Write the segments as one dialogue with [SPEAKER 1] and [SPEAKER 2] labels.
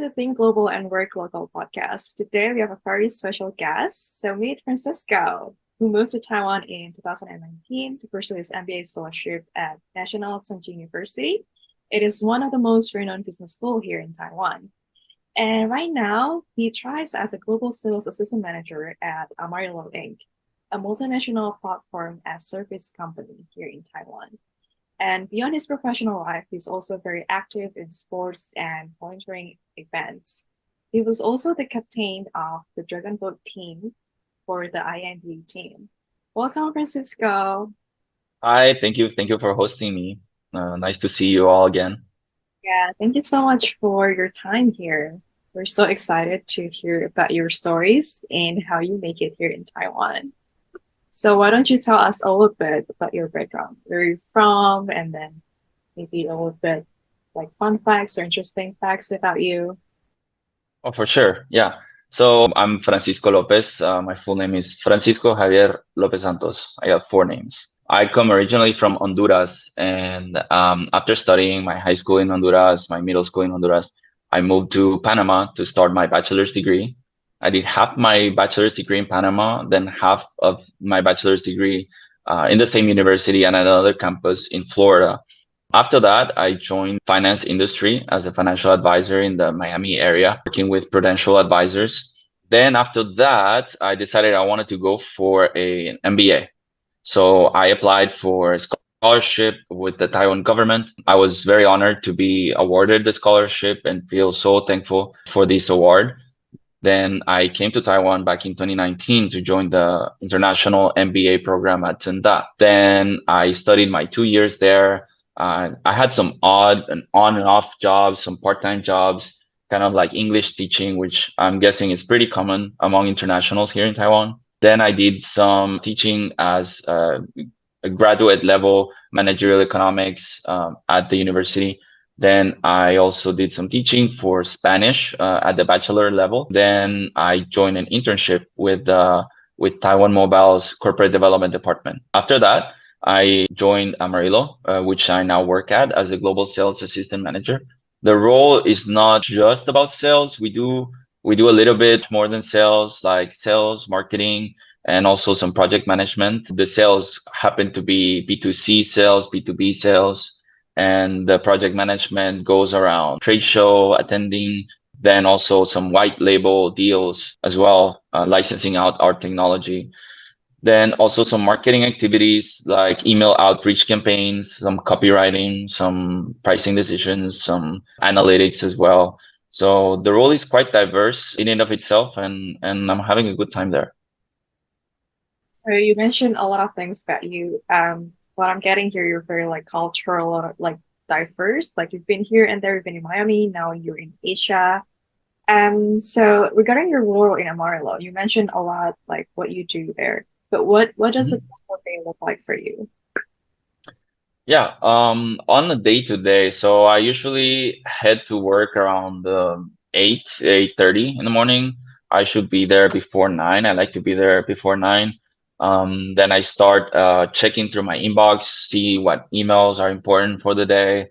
[SPEAKER 1] the Think Global and Work Local podcast. Today we have a very special guest. So meet Francisco, who moved to Taiwan in 2019 to pursue his MBA scholarship at National Tsinghua University. It is one of the most renowned business school here in Taiwan. And right now, he thrives as a global sales assistant manager at Amaryllo Inc., a multinational platform as service company here in Taiwan. And beyond his professional life, he's also very active in sports and volunteering events. He was also the captain of the Dragon Boat team for the INB team. Welcome, Francisco.
[SPEAKER 2] Hi, thank you for hosting me. Nice to see you all again.
[SPEAKER 1] Yeah, thank you so much for your time here. We're so excited to hear about your stories and how you make it here in Taiwan. So why don't you tell us a little bit about your background, where you're from, and then maybe a little bit like fun facts or interesting facts about you.
[SPEAKER 2] Oh, for sure. Yeah. So I'm Francisco Lopez. My full name is Francisco Javier Lopez Santos. I got four names. I come originally from Honduras, and after studying my high school in Honduras, my middle school in Honduras, I moved to Panama to start my bachelor's degree. I did half my bachelor's degree in Panama, then half of my bachelor's degree in the same university and another campus in Florida. After that, I joined finance industry as a financial advisor in the Miami area, working with Prudential advisors. Then after that, I decided I wanted to go for an MBA. So I applied for a scholarship with the Taiwan government. I was very honored to be awarded the scholarship and feel so thankful for this award. Then I came to Taiwan back in 2019 to join the international MBA program at Tsinghua. Then I studied my 2 years there. I had some odd and on and off jobs, some part-time jobs, kind of like English teaching, which I'm guessing is pretty common among internationals here in Taiwan. Then I did some teaching as a graduate level managerial economics at the university. Then I also did some teaching for Spanish at the bachelor level. Then I joined an internship with Taiwan Mobile's corporate development department. After that, I joined Amaryllo, which I now work at as a global sales assistant manager. The role is not just about sales. We do a little bit more than sales, like sales, marketing, and also some project management. The sales happen to be B2C sales, B2B sales, and the project management goes around trade show attending, then also some white label deals as well, licensing out our technology. Then also some marketing activities like email outreach campaigns, some copywriting, some pricing decisions, some analytics as well. So the role is quite diverse in and of itself, and I'm having a good time there.
[SPEAKER 1] So you mentioned a lot of things about you. What I'm getting here, you're very like cultural, like diverse. Like you've been here and there, you've been in Miami, now you're in Asia. So regarding your role in Amarillo, you mentioned a lot like what you do there. But what does a
[SPEAKER 2] Mhm.
[SPEAKER 1] typical day look like for you?
[SPEAKER 2] Yeah, on a day to day, so I usually head to work around 8:30 in the morning. I should be there before 9. I like to be there before 9. Then I start checking through my inbox, see what emails are important for the day,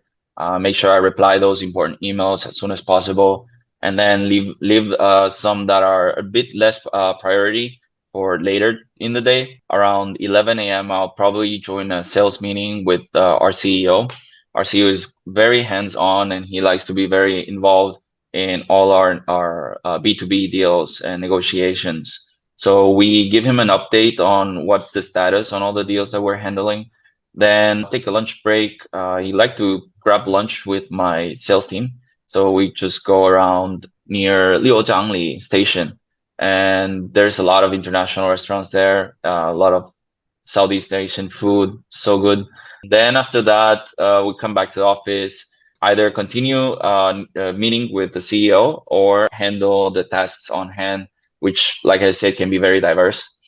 [SPEAKER 2] make sure I reply those important emails as soon as possible, and then leave some that are a bit less priority for later in the day. Around 11 a.m., I'll probably join a sales meeting with our CEO. Our CEO is very hands-on and he likes to be very involved in all our B2B deals and negotiations. So we give him an update on what's the status on all the deals that we're handling. Then take a lunch break. He like to grab lunch with my sales team. So we just go around near Liujiangli station, and there's a lot of international restaurants there, a lot of Southeast Asian food, so good. Then after that, we come back to the office, either continue meeting with the CEO or handle the tasks on hand, which, like I said, can be very diverse.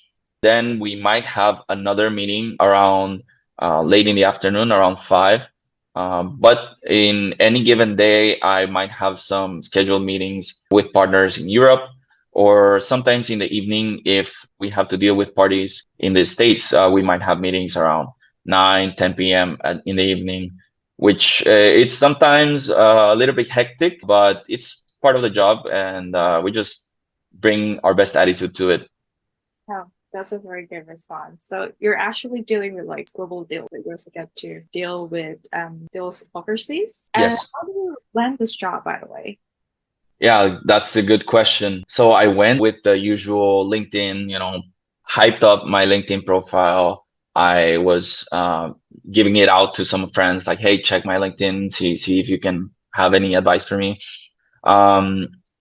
[SPEAKER 2] Then we might have another meeting around late in the afternoon, around 5. But in any given day, I might have some scheduled meetings with partners in Europe, or sometimes in the evening, if we have to deal with parties in the States, we might have meetings around 9, 10 p.m. In the evening, which it's sometimes a little bit hectic, but it's part of the job, and we just bring our best attitude to it.
[SPEAKER 1] Yeah, that's a very good response. So you're actually dealing with like global deals. You also get to deal with deals overseas. And
[SPEAKER 2] Yes.
[SPEAKER 1] how do you land this job, by the way?
[SPEAKER 2] Yeah, that's a good question. So I went with the usual LinkedIn, hyped up my LinkedIn profile. I was giving it out to some friends, like, "Hey, check my LinkedIn, see if you can have any advice for me." Um,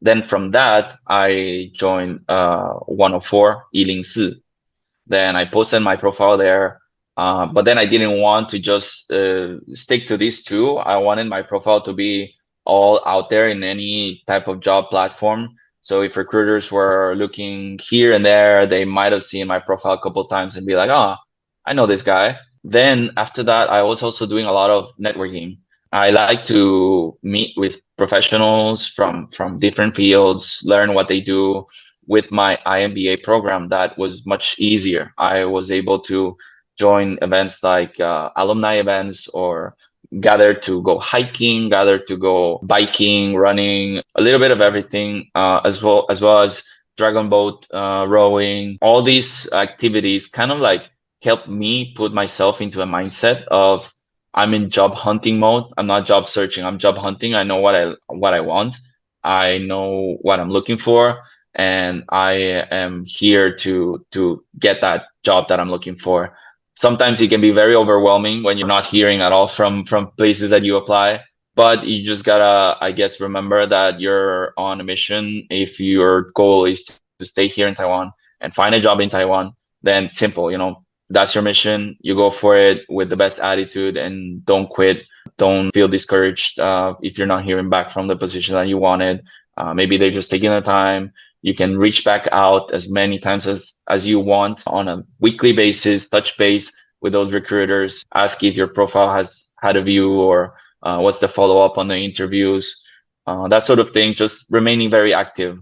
[SPEAKER 2] then from that, I joined 104 Yiling Si. Then I posted my profile there. But then I didn't want to just stick to these two. I wanted my profile to be all out there in any type of job platform. So if recruiters were looking here and there, they might have seen my profile a couple of times and be like, "Oh, I know this guy." Then after that, I was also doing a lot of networking. I like to meet with professionals from different fields, learn what they do. With my IMBA program, that was much easier. I was able to join events like alumni events, or gather to go hiking, gather to go biking, running, a little bit of everything, as well as dragon boat rowing. All these activities kind of like helped me put myself into a mindset of, I'm in job hunting mode. I'm not job searching. I'm job hunting. I know what I want. I know what I'm looking for, and I am here to get that job that I'm looking for. Sometimes it can be very overwhelming when you're not hearing at all from places that you apply, but you just gotta, I guess, remember that you're on a mission. If your goal is to stay here in Taiwan and find a job in Taiwan, then simple, that's your mission. You go for it with the best attitude and don't quit. Don't feel discouraged if you're not hearing back from the position that you wanted. Maybe they're just taking their time. You can reach back out as many times as you want on a weekly basis, touch base with those recruiters, ask if your profile has had a view, or what's the follow up on the interviews, that sort of thing. Just remaining very active.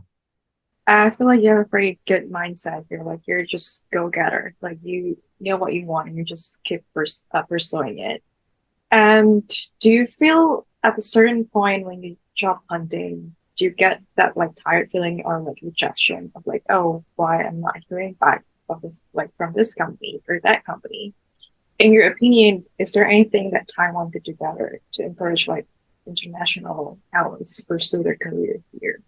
[SPEAKER 1] I feel like you have a very good mindset. You're just go getter. Like you know what you want, and you just keep pursuing it. And do you feel at a certain point when you job hunting, do you get that like tired feeling or like rejection of like, oh, why I'm not hearing back of this like from this company or that company? In your opinion, is there anything that Taiwan could do better to encourage like international talents to pursue their career here?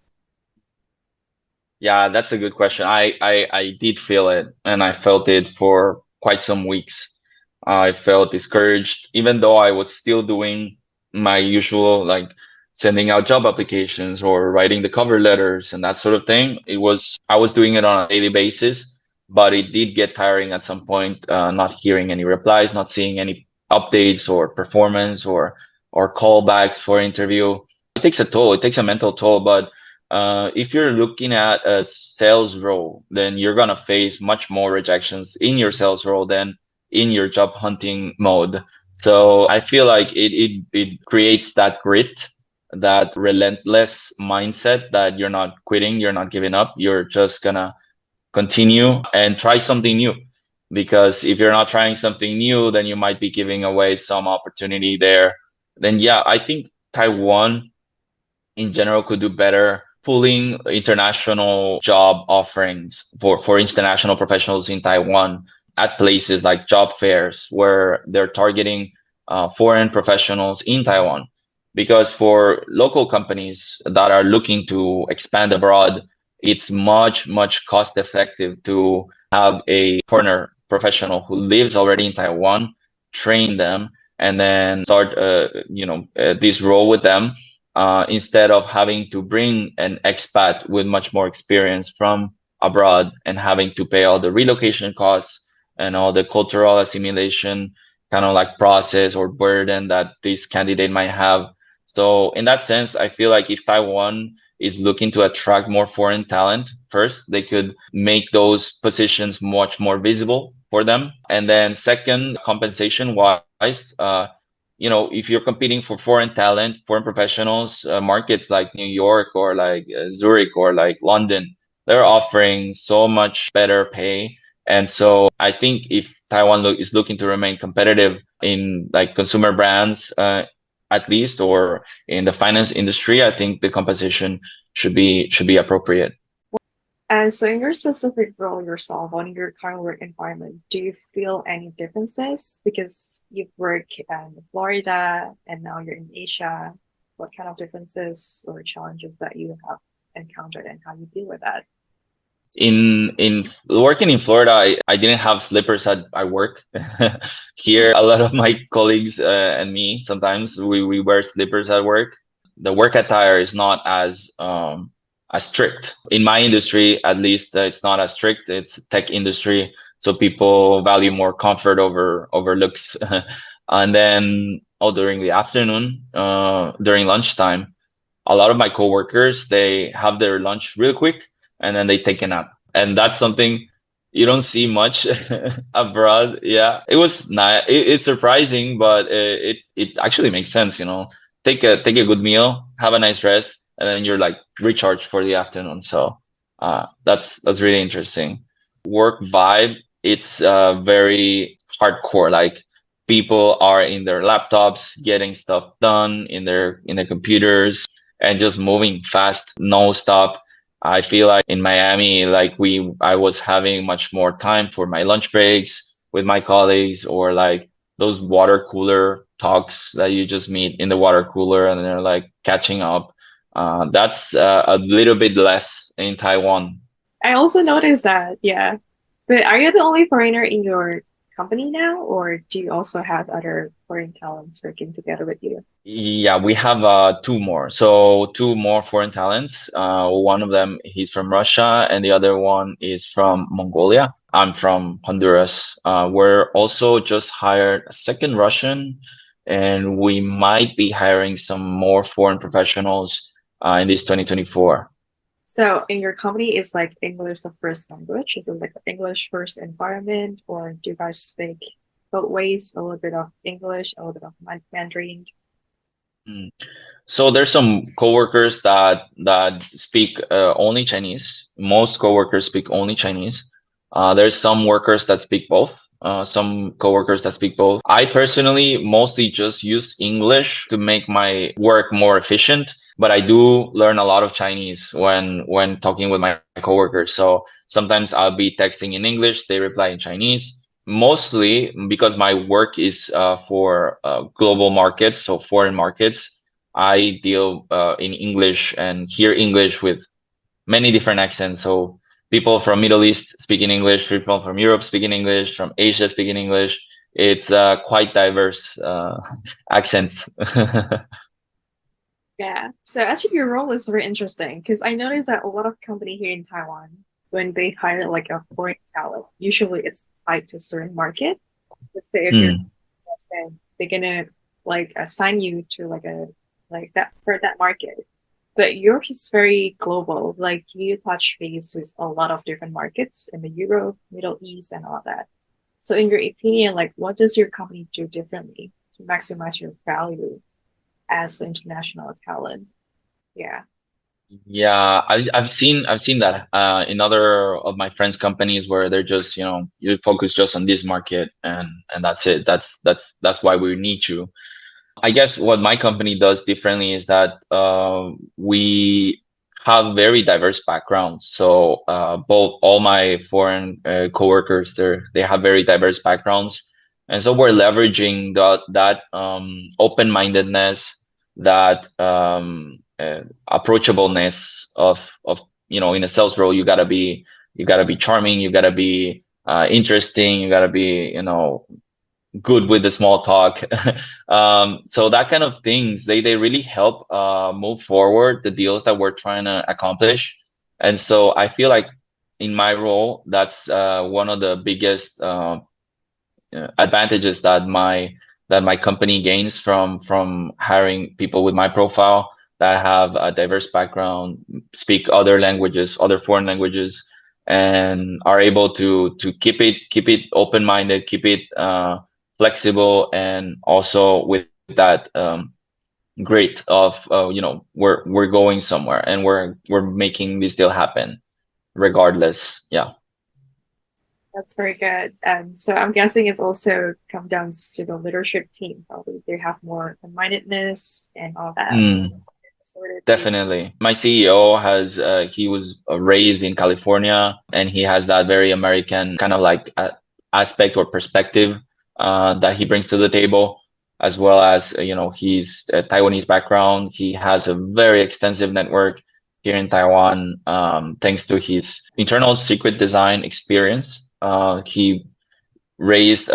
[SPEAKER 2] Yeah, that's a good question. I did feel it, and I felt it for quite some weeks. I felt discouraged, even though I was still doing my usual, like sending out job applications or writing the cover letters and that sort of thing. I was doing it on a daily basis, but it did get tiring at some point, not hearing any replies, not seeing any updates or performance or callbacks for interview. It takes a toll. It takes a mental toll, but if you're looking at a sales role, then you're gonna face much more rejections in your sales role than in your job hunting mode. So I feel like it creates that grit, that relentless mindset that you're not quitting, you're not giving up, you're just gonna continue and try something new. Because if you're not trying something new, then you might be giving away some opportunity there. Then yeah, I think Taiwan in general could do better pulling international job offerings for international professionals in Taiwan at places like job fairs where they're targeting foreign professionals in Taiwan. Because for local companies that are looking to expand abroad, it's much cost effective to have a foreigner professional who lives already in Taiwan, train them, and then start this role with them, instead of having to bring an expat with much more experience from abroad and having to pay all the relocation costs and all the cultural assimilation kind of like process or burden that this candidate might have. So in that sense, I feel like if Taiwan is looking to attract more foreign talent, first, they could make those positions much more visible for them. And then second, compensation wise, if you're competing for foreign talent, foreign professionals, markets like New York or like Zurich or like London, they're offering so much better pay. And so I think if Taiwan is looking to remain competitive in like consumer brands, at least, or in the finance industry, I think the compensation should be appropriate.
[SPEAKER 1] And so, in your specific role yourself, on your current work environment, do you feel any differences? Because you've worked in Florida and now you're in Asia. What kind of differences or challenges that you have encountered and how you deal with that?
[SPEAKER 2] In working in Florida, I didn't have slippers at work. Here, a lot of my colleagues and me sometimes we wear slippers at work. The work attire is not as strict. In my industry, at least, it's not as strict. It's tech industry, so people value more comfort over looks. And then, during the afternoon, during lunchtime, a lot of my coworkers, they have their lunch real quick and then they take a nap. And that's something you don't see much abroad. Yeah, it was nice. It's surprising, but it actually makes sense. Take a good meal, have a nice rest, and then you're like recharged for the afternoon. So that's really interesting. Work vibe, it's very hardcore. Like, people are in their laptops getting stuff done in their computers and just moving fast, no stop. I feel like in Miami, like I was having much more time for my lunch breaks with my colleagues, or like those water cooler talks that you just meet in the water cooler and they're like catching up. That's a little bit less in Taiwan.
[SPEAKER 1] I also noticed that, yeah. But are you the only foreigner in your company now, or do you also have other foreign talents working together with you?
[SPEAKER 2] Yeah, we have two more. So two more foreign talents. One of them, he's from Russia, and the other one is from Mongolia. I'm from Honduras. We're also just hired a second Russian, and we might be hiring some more foreign professionals in this 2024.
[SPEAKER 1] So in your company, is like English the first language? Is it like English first environment, or do you guys speak both ways, a little bit of English, a little bit of Mandarin?
[SPEAKER 2] Mm. So there's some coworkers that speak only Chinese. Most coworkers speak only Chinese. There's some workers that speak both. Some coworkers that speak both. I personally mostly just use English to make my work more efficient, but I do learn a lot of Chinese when talking with my coworkers. So sometimes I'll be texting in English, they reply in Chinese. Mostly because my work is for global markets, so foreign markets. I deal in English and hear English with many different accents. So people from Middle East speak in English, people from Europe speak in English, from Asia speak in English. It's quite diverse accent.
[SPEAKER 1] Yeah. So actually, your role is very interesting because I noticed that a lot of company here in Taiwan, when they hire like a foreign talent, usually it's tied to a certain market. Let's say if you're
[SPEAKER 2] Mm.
[SPEAKER 1] then they're gonna like assign you to like a like that for that market. But yours is very global. Like you touch base with a lot of different markets in the Europe, Middle East, and all that. So in your opinion, like what does your company do differently to maximize your value as an international talent? Yeah.
[SPEAKER 2] Yeah, I've seen that in other of my friends' companies where they're just, you focus just on this market, and that's it. That's why we need you. I guess what my company does differently is that we have very diverse backgrounds. So both all my foreign coworkers, they have very diverse backgrounds, and so we're leveraging that open-mindedness, that approachableness of in a sales role, you gotta be charming, you gotta be interesting, you gotta be good with the small talk. So that kind of things, they really help move forward the deals that we're trying to accomplish. And so I feel like in my role, that's one of the biggest advantages that my company gains from hiring people with my profile that have a diverse background, speak other languages, other foreign languages, and are able to keep it open minded, keep it flexible, and also with that grit of we're going somewhere and we're making this deal happen regardless. Yeah.
[SPEAKER 1] That's very good. So I'm guessing it's also come down to the leadership team. Probably they have more mindedness and all that.
[SPEAKER 2] Mm.
[SPEAKER 1] Sort of the
[SPEAKER 2] Definitely. My CEO has, he was raised in California and he has that very American kind of like aspect or perspective that he brings to the table, as well as, he's a Taiwanese background. He has a very extensive network here in Taiwan, thanks to his internal secret design experience. He raised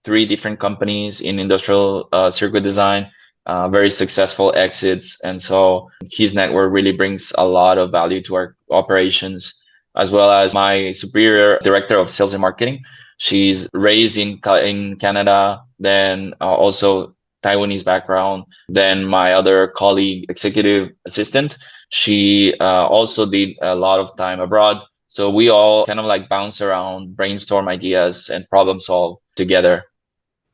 [SPEAKER 2] three different companies in industrial circuit design, very successful exits. And so his network really brings a lot of value to our operations, as well as my superior director of sales and marketing. She's raised in Canada, then also Taiwanese background. Then my other colleague, executive assistant, she also did a lot of time abroad, so we all kind of like bounce around, brainstorm ideas, and problem solve together.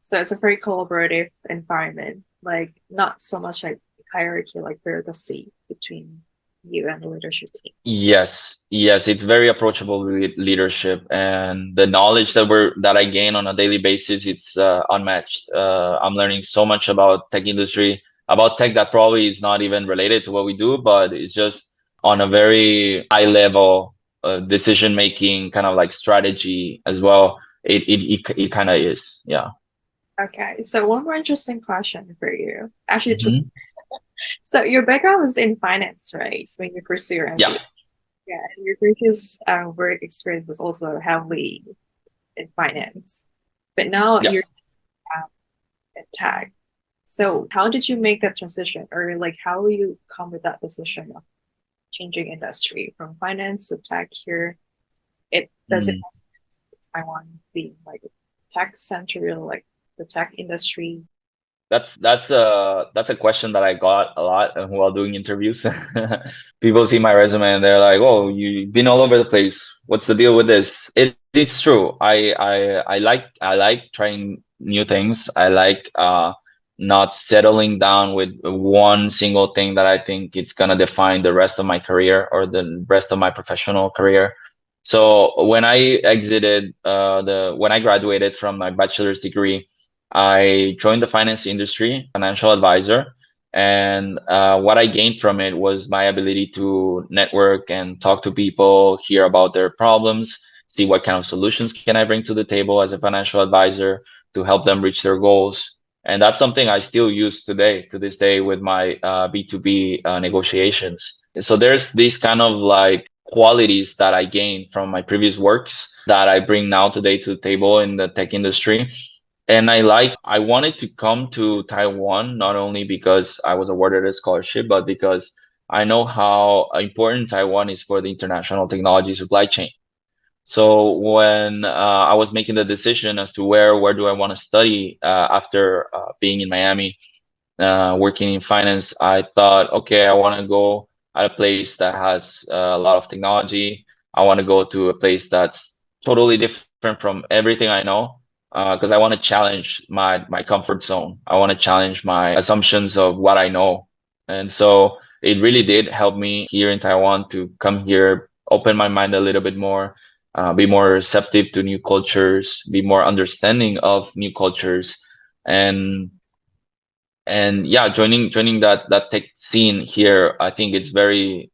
[SPEAKER 1] so it's a very collaborative environment. Like not so much like hierarchy, like bureaucracy between you and the leadership team.
[SPEAKER 2] Yes, yes, it's very approachable with leadership, and the knowledge that I gain on a daily basis, it's unmatched. I'm learning so much about tech industry, about tech that probably is not even related to what we do, but it's just on a very high level decision making, kind of like strategy as well. It kind of is, yeah.
[SPEAKER 1] Okay, so one more interesting question for you. Actually, two.
[SPEAKER 2] Hmm.
[SPEAKER 1] So your background was in finance, right? When you pursue your
[SPEAKER 2] Yeah.
[SPEAKER 1] MBA. Yeah, and your previous work experience was also heavily in finance, but now
[SPEAKER 2] Yeah.
[SPEAKER 1] you're in tech. So how did you make that transition, or like how you come with that decision of changing industry from finance to tech here? It does it
[SPEAKER 2] Mm.
[SPEAKER 1] Taiwan being like a tech center, like the tech industry?
[SPEAKER 2] That's a question that I got a lot while doing interviews. People see my resume and they're like, "Oh, you've been all over the place. What's the deal with this?" It's true. I like trying new things. I like not settling down with one single thing that I think it's gonna define the rest of my career or the rest of my professional career. So when I graduated from my bachelor's degree, I joined the finance industry, financial advisor, and what I gained from it was my ability to network and talk to people, hear about their problems, see what kind of solutions can I bring to the table as a financial advisor to help them reach their goals. And that's something I still use today, to this day, with my B2B negotiations. So there's these kind of like qualities that I gained from my previous works that I bring now today to the table in the tech industry. And I wanted to come to Taiwan not only because I was awarded a scholarship, but because I know how important Taiwan is for the international technology supply chain. So when I was making the decision as to where do I want to study after being in Miami, working in finance, I thought, okay, I want to go at a place that has a lot of technology. I want to go to a place that's totally different from everything I know, because I want to challenge my comfort zone. I want to challenge my assumptions of what I know. And so it really did help me here in Taiwan to come here, open my mind a little bit more, be more receptive to new cultures, be more understanding of new cultures. And yeah, joining that tech scene here, I think it's very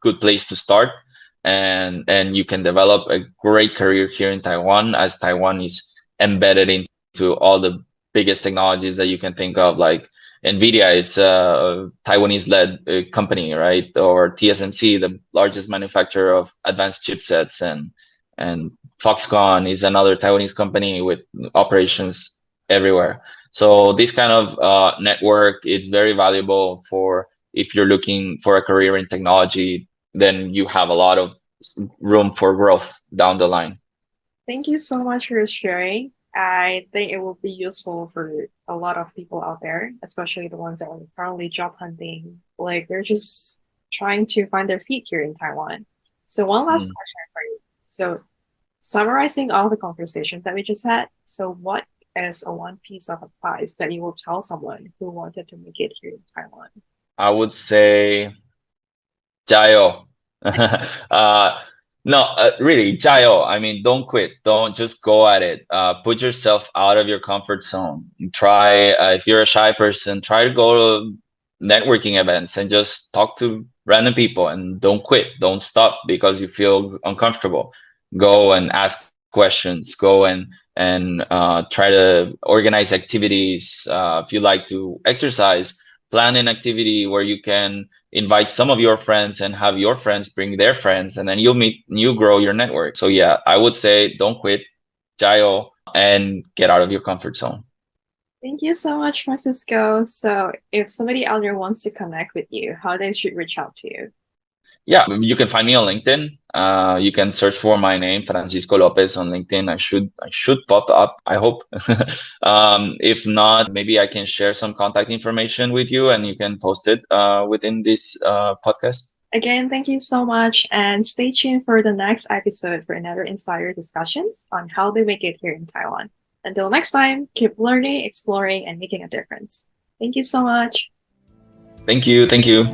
[SPEAKER 2] good place to start, and you can develop a great career here in Taiwan, as Taiwan is embedded into all the biggest technologies that you can think of, like Nvidia. It's a Taiwanese led company, right? Or TSMC, the largest manufacturer of advanced chipsets, and Foxconn is another Taiwanese company with operations everywhere. So this kind of network is very valuable for if you're looking for a career in technology, then you have a lot of room for growth down the line.
[SPEAKER 1] Thank you so much for sharing. I think it will be useful for a lot of people out there, especially the ones that are currently job hunting. Like they're just trying to find their feet here in Taiwan. So one last
[SPEAKER 2] Mm.
[SPEAKER 1] question for you. So summarizing all the conversations that we just had, so what is a one piece of advice that you will tell someone who wanted to make it here in Taiwan?
[SPEAKER 2] I would say, 加油. No, really, 加油. I mean, don't quit. Don't just go at it. Put yourself out of your comfort zone. Try, if you're a shy person, try to go to networking events and just talk to random people and don't quit. Don't stop because you feel uncomfortable. Go and ask questions. Go and try to organize activities. If you like to exercise, plan an activity where you can invite some of your friends and have your friends bring their friends, and then you grow your network. So yeah, I would say don't quit, jayo, and get out of your comfort zone.
[SPEAKER 1] Thank you so much, Francisco. So, if somebody out there wants to connect with you, how they should reach out to you?
[SPEAKER 2] Yeah, you can find me on LinkedIn. You can search for my name, Francisco Lopez, on LinkedIn. I should pop up, I hope. If not, maybe I can share some contact information with you and you can post it within this podcast.
[SPEAKER 1] Again, thank you so much, and stay tuned for the next episode for another insider discussions on how they make it here in Taiwan. Until next time, keep learning, exploring, and making a difference. Thank you so much.
[SPEAKER 2] Thank you. Thank you.